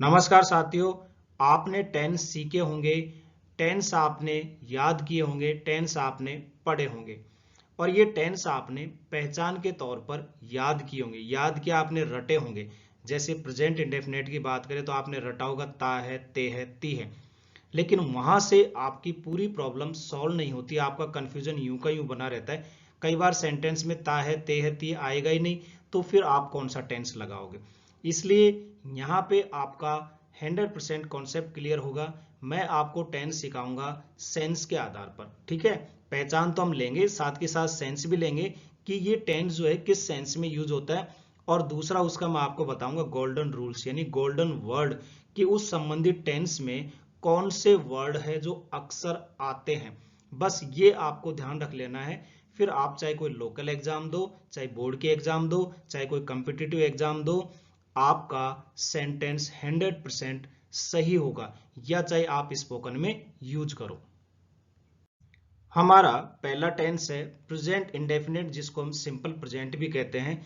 नमस्कार साथियों, आपने टेंस सीखे होंगे, टेंस आपने याद किए होंगे, टेंस आपने पढ़े होंगे और ये टेंस आपने पहचान के तौर पर याद किए होंगे। याद किया आपने, रटे होंगे। जैसे प्रेजेंट इंडेफिनिट की बात करें तो आपने रटा होगा ता है, ते है, ती है। लेकिन वहां से आपकी पूरी प्रॉब्लम सॉल्व नहीं होती, आपका कंफ्यूजन यूं का यूं बना रहता है। कई बार सेंटेंस में ता है, ते है, ती आएगा ही नहीं, तो फिर आप कौन सा टेंस लगाओगे। इसलिए यहाँ पे आपका 100% कॉन्सेप्ट क्लियर होगा। मैं आपको टेंस सिखाऊंगा सेंस के आधार पर, ठीक है। पहचान तो हम लेंगे, साथ के साथ सेंस भी लेंगे कि ये टेंस जो है किस सेंस में यूज होता है। और दूसरा उसका मैं आपको बताऊंगा गोल्डन रूल्स, यानी गोल्डन वर्ड, कि उस संबंधित टेंस में कौन से वर्ड है जो अक्सर आते हैं। बस ये आपको ध्यान रख लेना है। फिर आप चाहे कोई लोकल एग्जाम दो, चाहे बोर्ड के एग्जाम दो, चाहे कोई कॉम्पिटिटिव एग्जाम दो, आपका सेंटेंस 100% सही होगा, या चाहे आप स्पोकन में यूज करो। हमारा पहला टेंस है प्रेजेंट इंडेफिनिट, जिसको हम सिंपल प्रेजेंट भी कहते हैं।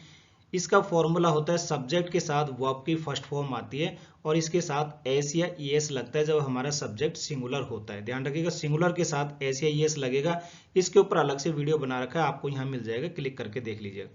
इसका फॉर्मूला होता है सब्जेक्ट के साथ वर्ब की फर्स्ट फॉर्म आती है और इसके साथ एस या ईएस लगता है जब हमारा सब्जेक्ट सिंगुलर होता है। ध्यान रखिएगा, सिंगुलर के साथ एस या ईएस लगेगा। इसके ऊपर अलग से वीडियो बना रखा है, आपको यहाँ मिल जाएगा, क्लिक करके देख लीजिएगा।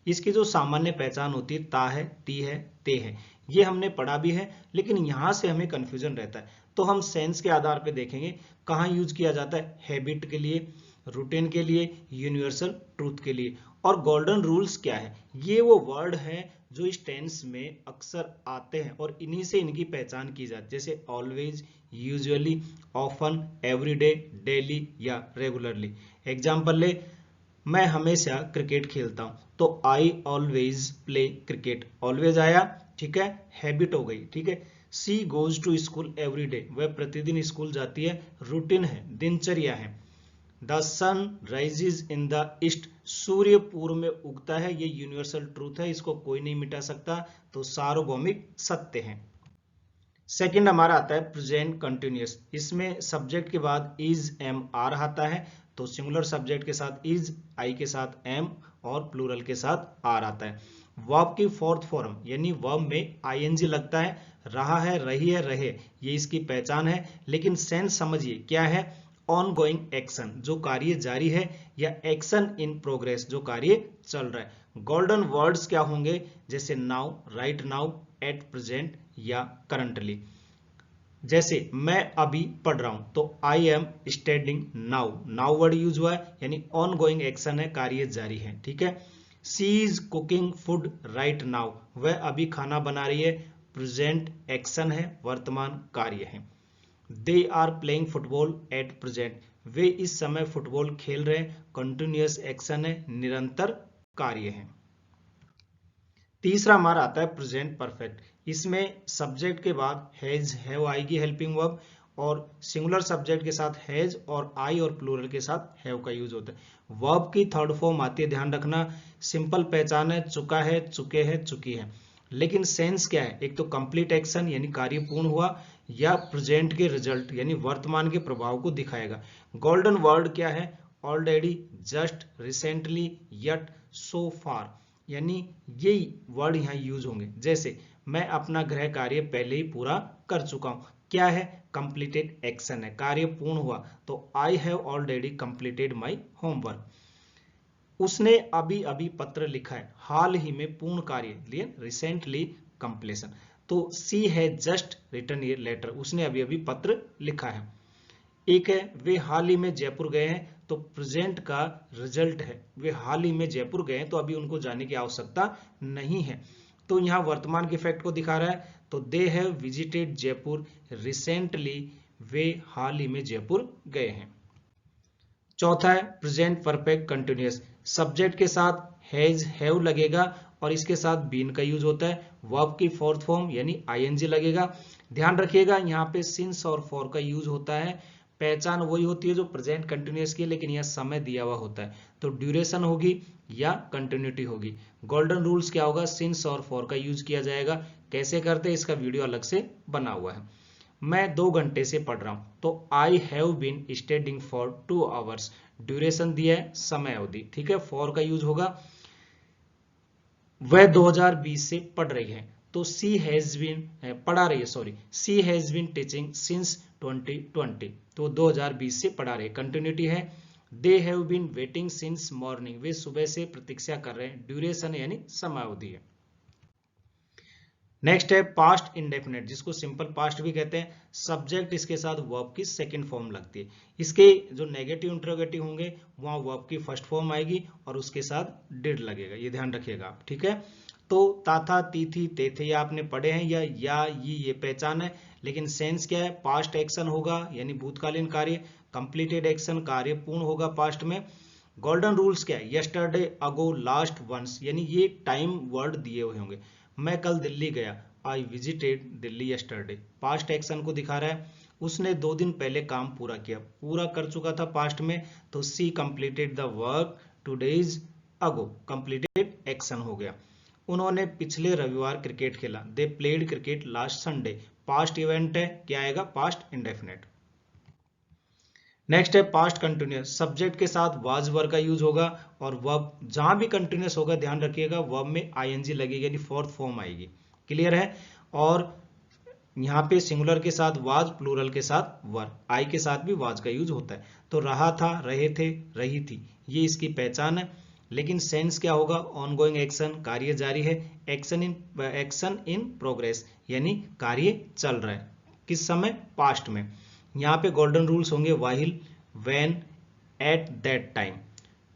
इसकी जो सामान्य पहचान होती है ता है, ती है, ते है, ये हमने पढ़ा भी है, लेकिन यहां से हमें कंफ्यूजन रहता है। तो हम सेंस के आधार पे देखेंगे कहाँ यूज किया जाता है। हैबिट के लिए, रूटीन के लिए, यूनिवर्सल ट्रूथ के लिए। और गोल्डन रूल्स क्या है, ये वो वर्ड है जो इस टेंस में अक्सर आते हैं और इन्हीं से इनकी पहचान की जाती है। जैसे always, usually, often, everyday, daily या रेगुलरली। एग्जाम्पल ले, मैं हमेशा क्रिकेट खेलता हूं, तो I always play cricket. Always आया, ठीक है, हैबिट हो गई, ठीक है। She goes to school every day, वह प्रतिदिन स्कूल जाती है, रूटीन है, दिनचर्या है। The sun rises in the east, सूर्य पूर्व में उगता है, ये यूनिवर्सल ट्रूथ है, इसको कोई नहीं मिटा सकता, तो सार्वभौमिक सत्य है। सेकंड हमारा आता है प्रेजेंट कंटिन्यूअस। इसमें सब्जेक्ट के बाद इज, एम, आर आता है। तो सिंगुलर सब्जेक्ट के साथ इज, आई के साथ एम और प्लूरल के साथ आर आता है। वर्ब की फोर्थ फॉर्म, यानी वर्ब में आईएनजी लगता है। रहा है, रही है, रहे, ये इसकी पहचान है। लेकिन सेंस समझिए क्या है, ऑन गोइंग एक्शन, जो कार्य जारी है, या एक्शन इन प्रोग्रेस, जो कार्य चल रहा है। गोल्डन वर्ड्स क्या होंगे, जैसे now, right now, at present या करंटली। जैसे मैं अभी पढ़ रहा हूं, तो I am studying now, now word use हुआ है, यानी ऑन गोइंग एक्शन है, कार्य जारी है, ठीक है। She is cooking food right now, वह अभी खाना बना रही है, प्रेजेंट एक्शन है, वर्तमान कार्य है। They are playing football at present, वे इस समय फुटबॉल खेल रहे हैं, कंटिन्यूअस एक्शन है, निरंतर कार्य है। तीसरा हमारा आता है प्रेजेंट परफेक्ट। इसमें सब्जेक्ट के बाद हैज, हैव आएगी हेल्पिंग वर्ब, और सिंगुलर सब्जेक्ट के साथ हैज और आई और प्लूरल के साथ हैव का यूज होता है। वर्ब की थर्ड फॉर्म आती है, ध्यान रखना। सिंपल पहचान है, चुका है, चुके हैं, चुकी है। लेकिन सेंस क्या है, एक तो कंप्लीट एक्शन यानी कार्य पूर्ण हुआ, या प्रेजेंट के रिजल्ट यानी वर्तमान के प्रभाव को दिखाएगा। गोल्डन वर्ड क्या है, ऑलरेडी, जस्ट, रिसेंटली, यट, सो फार, यानी ये वर्ड यहाँ यूज होंगे। जैसे मैं अपना गृह कार्य पहले ही पूरा कर चुका हूं, क्या है, कंप्लीटेड एक्शन है, कार्य पूर्ण हुआ, तो I have already completed my homework. उसने अभी अभी पत्र लिखा है, हाल ही में पूर्ण कार्य लिए, रिसेंटली कंप्लीशन। तो सी है जस्ट रिटन ये लेटर, उसने अभी अभी पत्र लिखा है। एक है वे हाल ही में जयपुर गए हैं, तो प्रेजेंट का रिजल्ट है, वे हाल ही में जयपुर गए हैं, तो अभी उनको जाने की आवश्यकता नहीं है। तो यहां वर्तमान के फैक्ट को दिखा रहा है, तो they have visited Jaipur recently, वे हाल ही में जयपुर गए हैं। चौथा है प्रेजेंट परफेक्ट कंटिन्यूअस। सब्जेक्ट के साथ हैज, हैव लगेगा और इसके साथ बीन का यूज होता है। वर्ब की फोर्थ फॉर्म यानी आईएनजी लगेगा। ध्यान रखिएगा यहाँ पे सिंस और फॉर का यूज होता है। पहचान वही होती है जो प्रेजेंट कंटिन्यूअस की है, लेकिन यह समय दिया हुआ होता है, तो ड्यूरेशन होगी या कंटिन्यूटी होगी। गोल्डन रूल्स क्या होगा, सिंस और फॉर का यूज किया जाएगा। कैसे करते हैं इसका वीडियो अलग से बना हुआ है। मैं 2 घंटे से पढ़ रहा हूं, तो I have been studying for 2 hours, duration दिया है, समय अवधि, ठीक है। फॉर का यूज होगा, वह 2020 से पढ़ रही है, तो सी हैज बीन पढ़ा रही है, sorry, she has been teaching since 2020, तो 2020 से पढ़ा रही है, कंटिन्यूटी है। They have been waiting since morning, वे सुबह से प्रतीक्षा कर रहे हैं, ड्यूरेशन यानी समावधि है। नेक्स्ट है पास्ट इंडेफिनेट, जिसको सिंपल पास्ट भी कहते हैं। सब्जेक्ट इसके साथ वर्ब की सेकंड फॉर्म लगती है। इसके जो नेगेटिव इंट्रोगेटिव होंगे वहां वर्ब की फर्स्ट फॉर्म आएगी और उसके साथ डिड लगेगा, ये ध्यान रखिएगा आप, ठीक है। तो ताथा, तीथी, तेथे ये आपने पढ़े हैं, या ये पहचान है, लेकिन सेंस क्या है, पास्ट एक्शन होगा यानी भूतकालीन कार्य, कंप्लीटेड एक्शन कार्य पूर्ण होगा पास्ट में। गोल्डन रूल्स क्या है, यस्टरडे, अगो, लास्ट, वंस, यानी ये टाइम वर्ड दिए हुए होंगे। मैं कल दिल्ली गया, I visited Delhi yesterday, past action को दिखा रहा है। उसने 2 दिन पहले काम पूरा किया, पूरा कर चुका था पास्ट में, तो she completed the work 2 days ago, completed action हो गया। उन्होंने पिछले रविवार क्रिकेट खेला, they played cricket last Sunday, past event है, क्या आएगा, पास्ट इंडेफिनेट। नेक्स्ट है पास्ट कंटिन्यूअस, सब्जेक्ट के साथ वाज वर्ब का यूज होगा, और वर्ब जहां भी कंटिन्यूअस होगा ध्यान रखिएगा वर्ब में आईएनजी लगेगी यानी फोर्थ फॉर्म आएगी, क्लियर है। और यहाँ पे सिंगुलर के साथ वाज, प्लूरल के साथ वर, आई के साथ भी वाज का यूज होता है। तो रहा था, रहे थे, रही थी, ये इसकी पहचान है। लेकिन सेंस क्या होगा, ऑनगोइंग एक्शन, कार्य जारी है, एक्शन इन प्रोग्रेस, यानी कार्य चल रहा है, किस समय, पास्ट में। यहाँ पे गोल्डन रूल्स होंगे, वाहिल, व्हेन, एट दैट टाइम,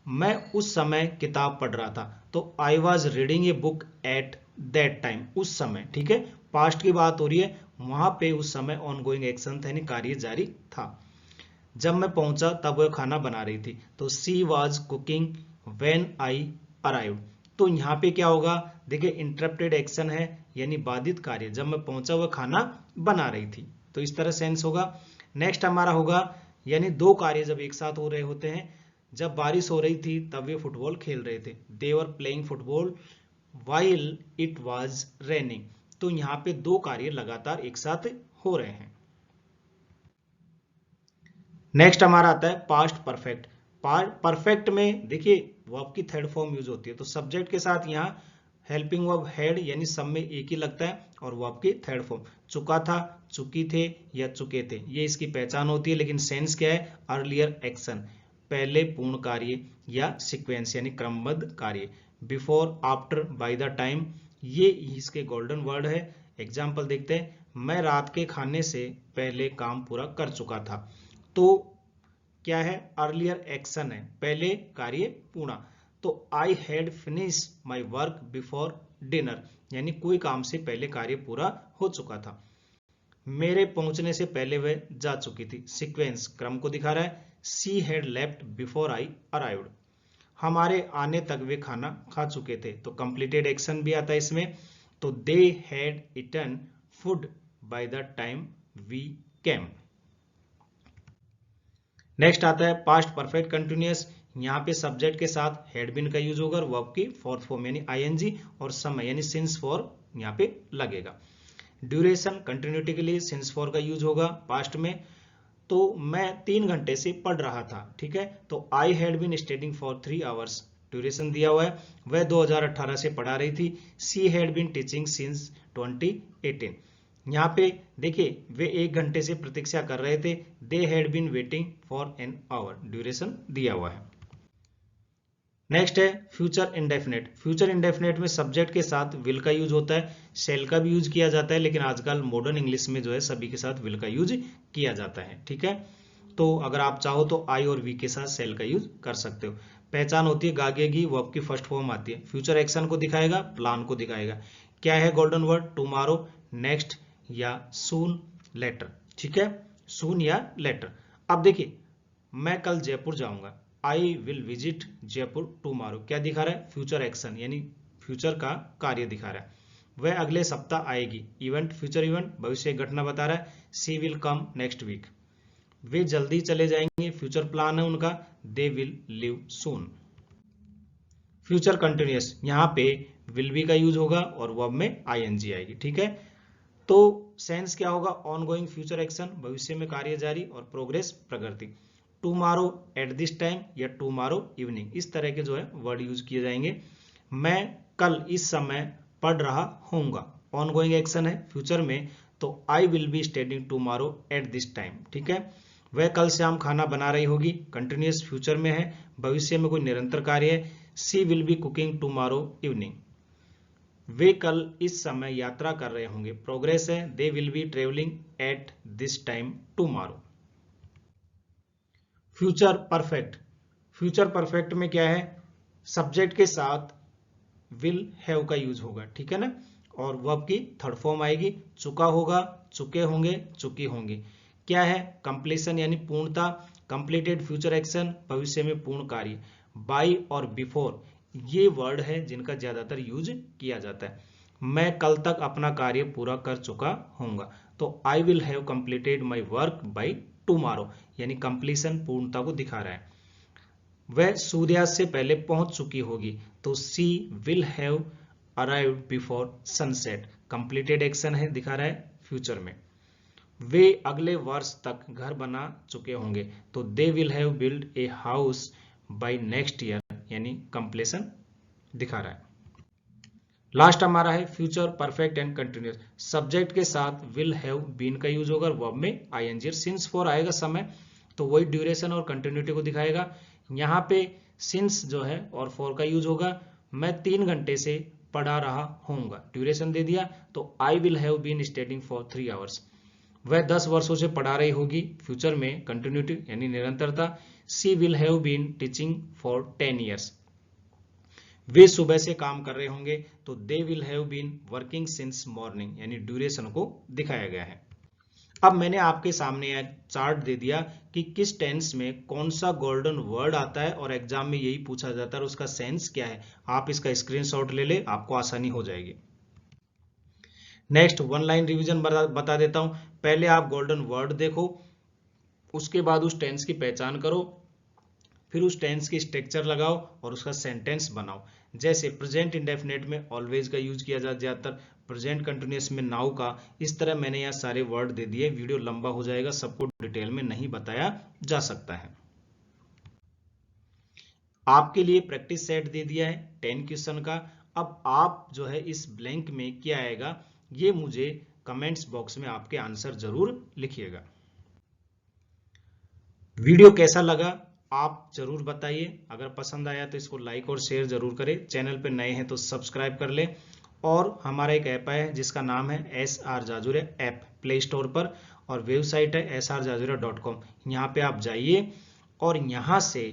मैं उस समय किताब पढ़ रहा था, तो I was reading a book at that time, उस समय, ठीक है, पास्ट की बात हो रही है, वहां पे उस समय ऑनगोइंग एक्शन था यानी कार्य जारी था। जब मैं पहुंचा तब वह खाना बना रही थी, तो she was cooking when I arrive, तो यहाँ पे क्या होगा, देखिए इंटरप्टेड एक्शन है यानी बाधित कार्य, जब मैं पहुंचा वह खाना बना रही थी, तो इस तरह सेंस होगा। नेक्स्ट हमारा होगा, यानी 2 कार्य जब एक साथ हो रहे होते हैं, जब बारिश हो रही थी तब वे फुटबॉल खेल रहे थे, they were playing football while it was raining, तो यहाँ पे 2 कार्य लगातार एक साथ हो रहे हैं। नेक्स्ट हमारा आता है पास्ट परफेक्ट। परफेक्ट में देखिए वर्ब की थर्ड फॉर्म यूज होती है, तो सब्जेक्ट के साथ यहाँ हेल्पिंग वर्ब हैड यानी सब में एक ही लगता है, और वर्ब की थर्ड फॉर्म, चुका था, चुकी थे या चुके थे, ये इसकी पहचान होती है। लेकिन सेंस क्या है, अर्लियर एक्शन, पहले पूर्ण कार्य या सीक्वेंस यानी क्रमबद्ध कार्य, before, after, bye the time, ये इसके गोल्डन वर्ड है। एग्जाम्पल देखते हैं, मैं रात के खाने से पहले काम पूरा कर चुका था, तो क्या है, अर्लियर एक्शन है, पहले कार्य पूर्ण। तो I had finish my work before dinner, यानी कोई काम से पहले कार्य पूरा हो चुका था। मेरे पहुंचने से पहले वह जा चुकी थी, सीक्वेंस क्रम को दिखा रहा है। She had left before I arrived, हमारे आने तक वे खाना खा चुके थे, तो कंप्लीटेड एक्शन भी आता है इसमें। तो they had eaten food by the time we came. Next आता है पास्ट परफेक्ट कंटिन्यूअस, यहाँ पे सब्जेक्ट के साथ हैड बीन का यूज होगा और वर्ब की फोर्थ फॉर्म यानी आईएनजी, और समय यानी सिंस फॉर यहाँ पे लगेगा। ड्यूरेशन कंटिन्यूटी के लिए सिंस फॉर का यूज होगा पास्ट में। तो मैं 3 घंटे से पढ़ रहा था, ठीक है, तो I had been studying for 3 hours, duration दिया हुआ है, वह 2018 से पढ़ा रही थी। She had been teaching since 2018, यहाँ पे देखिए वे 1 घंटे से प्रतीक्षा कर रहे थे, they had been waiting for an hour, duration दिया हुआ है। नेक्स्ट है फ्यूचर इंडेफिनेट। फ्यूचर इंडेफिनेट में सब्जेक्ट के साथ विल का यूज होता है, शेल का भी यूज किया जाता है, लेकिन आजकल मॉडर्न इंग्लिश में जो है सभी के साथ विल का यूज किया जाता है, ठीक है। तो अगर आप चाहो तो आई और वी के साथ शेल का यूज कर सकते हो। पहचान होती है गागेगी, वर्ब की फर्स्ट फॉर्म आती है, फ्यूचर एक्शन को दिखाएगा, प्लान को दिखाएगा। क्या है गोल्डन वर्ड, टुमारो, नेक्स्ट या सून, लेटर, ठीक है, सून या लेटर। अब देखिए मैं कल जयपुर जाऊंगा, I will visit Jaipur tomorrow, क्या दिखा रहा है, फ्यूचर एक्शन यानी फ्यूचर का कार्य दिखा रहा है। वह अगले सप्ताह आएगी, इवेंट फ्यूचर इवेंट, भविष्य घटना बता रहा है। सी विल कम नेक्स्ट वीक, वे जल्दी चले जाएंगे, फ्यूचर प्लान है उनका। They will live soon. Future continuous, यहाँ पे विल बी का यूज होगा और वर्ब में आईएनजी आएगी, ठीक है। तो सेंस क्या होगा, ऑनगोइंग फ्यूचर एक्शन, भविष्य में कार्य जारी, और progress Pragati. Tomorrow at this time या टुमारो इवनिंग, इस तरह के जो है वर्ड यूज किए जाएंगे। मैं कल इस समय पढ़ रहा होऊंगा, ऑनगोइंग एक्शन है फ्यूचर में, तो I will be studying tomorrow at this time, ठीक है। वह कल शाम खाना बना रही होगी, कंटिन्यूअस फ्यूचर में है, भविष्य में कोई निरंतर कार्य है। She will be cooking tomorrow evening, वे कल इस समय यात्रा कर रहे होंगे, प्रोग्रेस है। They will be travelling at this time tomorrow. Future perfect, future perfect में क्या है, सब्जेक्ट के साथ विल हैव का यूज होगा, ठीक है ना, और वर्ब की थर्ड फॉर्म आएगी, चुका होगा, चुके होंगे, चुकी होंगी। क्या है, कंप्लीशन यानी पूर्णता, कंप्लीटेड फ्यूचर एक्शन, भविष्य में पूर्ण कार्य। बाय और बिफोर ये वर्ड है जिनका ज्यादातर यूज किया जाता है। मैं कल तक अपना कार्य पूरा कर चुका होऊंगा, तो I will have completed my work by tomorrow, यानी कंप्लीशन पूर्णता को दिखा रहा है। वह सूर्यास्त से पहले पहुंच चुकी होगी, तो she will have arrived before sunset, completed action है, दिखा रहा है फ्यूचर में। वे अगले वर्ष तक घर बना चुके होंगे, तो they will have build a house by next year, यानी कंप्लीशन दिखा रहा है। लास्ट हमारा है future perfect and continuous, subject के साथ विल हैव बीन का यूज होगा, वर्ब में आईएनजी, सिंस फॉर आएगा समय, तो वही ड्यूरेशन और कंटिन्यूटी को दिखाएगा। यहाँ पे सिंस जो है और फॉर का यूज होगा। मैं 3 घंटे से पढ़ा रहा होऊंगा, ड्यूरेशन दे दिया, तो I will have been studying for 3 hours. वह 10 वर्षों से पढ़ा रही होगी, फ्यूचर में कंटिन्यूटी यानी निरंतरता। She will have been teaching for 10 years. वे सुबह से काम कर रहे होंगे, तो they will have been working since morning, यानी ड्यूरेशन को दिखाया गया है। अब मैंने आपके सामने एक चार्ट दे दिया कि किस टेंस में कौन सा गोल्डन वर्ड आता है, और एग्जाम में यही पूछा जाता है और उसका सेंस क्या है। आप इसका स्क्रीनशॉट ले ले, आपको आसानी हो जाएगी। नेक्स्ट वन लाइन रिवीजन बता देता हूं। पहले आप गोल्डन वर्ड देखो, उसके बाद उस टेंस की पहचान करो, फिर उस टेंस की स्ट्रक्चर लगाओ और उसका सेंटेंस बनाओ। जैसे प्रेजेंट इंडेफिनेट में ऑलवेज का यूज किया जाता ज्यादातर, प्रेजेंट कंटिन्यूअस में नाउ का। इस तरह मैंने यहाँ सारे वर्ड दे दिए, वीडियो लंबा हो जाएगा, सबको डिटेल में नहीं बताया जा सकता है। आपके लिए प्रैक्टिस सेट दे दिया है 10 क्वेश्चन का। अब आप जो है इस ब्लैंक में क्या आएगा, ये मुझे कमेंट्स बॉक्स में आपके आंसर जरूर लिखिएगा। वीडियो कैसा लगा आप जरूर बताइए, अगर पसंद आया तो इसको लाइक और शेयर जरूर करें, चैनल पे नए हैं तो सब्सक्राइब कर लें। और हमारा एक ऐप है जिसका नाम है SR जाजुरिया ऐप, प्ले स्टोर पर, और वेबसाइट है srjajuria.com। यहाँ पे आप जाइए और यहाँ से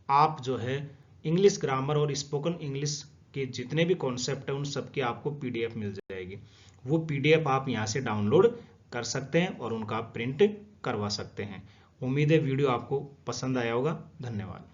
आप जो है इंग्लिश ग्रामर और स्पोकन इंग्लिश के जितने भी कॉन्सेप्ट है उन सबकी आपको PDF मिल जाएगी। वो PDF आप यहाँ से डाउनलोड कर सकते हैं और उनका प्रिंट करवा सकते हैं। उम्मीद है वीडियो आपको पसंद आया होगा। धन्यवाद।